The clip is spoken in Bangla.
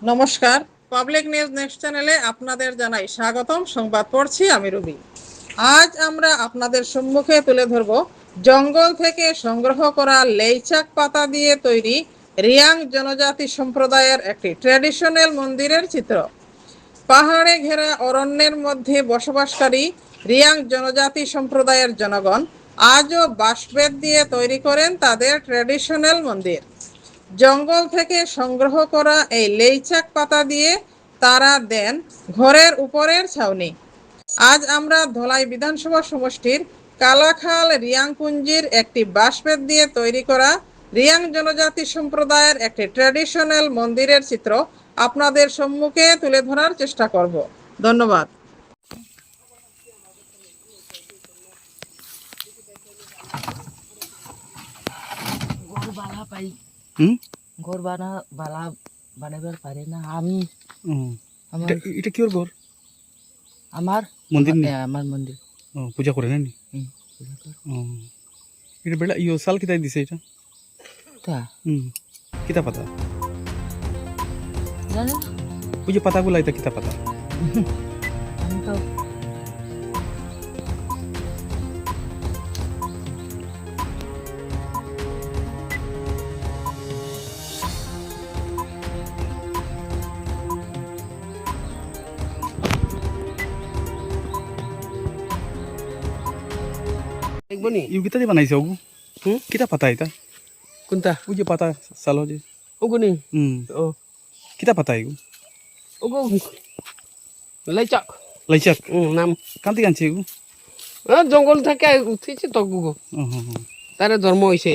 নমস্কার, পাবলিক নিউজ নেক্সট চ্যানেলে আপনাদের জানাই স্বাগতম। সংবাদ পড়ছি আমি রবি। আজ আমরা আপনাদের সম্মুখে তুলে ধরব জঙ্গল থেকে সংগ্রহ করা লেইচাক পাতা দিয়ে তৈরি রিয়াং জনজাতি সম্প্রদায়ের একটি ট্র্যাডিশনাল মন্দিরের চিত্র। পাহাড়ে ঘেরা অরণ্যের মধ্যে বসবাসকারী রিয়াং জনজাতি সম্প্রদায়ের জনগণ আজও বাঁশবেত দিয়ে তৈরি করেন তাদের ট্র্যাডিশনাল মন্দির। জঙ্গল থেকে সংগ্রহ করা এই লেইচাক পাতা দিয়ে তারা দেন ঘরের উপরের ছাউনি। আজ আমরা ধলাই বিধানসভা সমষ্টির কালাখাল রিয়াংপুঞ্জির একটি বাঁশবেত দিয়ে তৈরি করা রিয়াং জনজাতি সম্প্রদায়ের একটি ট্র্যাডিশনাল মন্দিরের চিত্র আপনাদের সম্মুখে তুলে ধরার চেষ্টা করব। ধন্যবাদ। ঘর বানাবার পারে না আমি। এটা কি ওর ঘর? আমার মন্দির আমার মন্দির পূজা করে না? এটা বেলা ইয়ে সাল কিতাই দিছে এটা? তা কিতা পাতা জানে না ওই যে পাতাগুলো এটা কিতা পাতা? আমি তো দেখবনি ইউ কিতা দিয়ে বানাইছে ওগু? কিতা পাতা এটা? কোনটা? ওই যে পাতা সাল যে ওগুনি ও কিতা পাতা এগু? ওগো লাইচাক লাইচাক নাম কান্তি কানছে এগু? জঙ্গল থেকে উঠেছে তো গুগো তারে ধর্ম হয়েছে।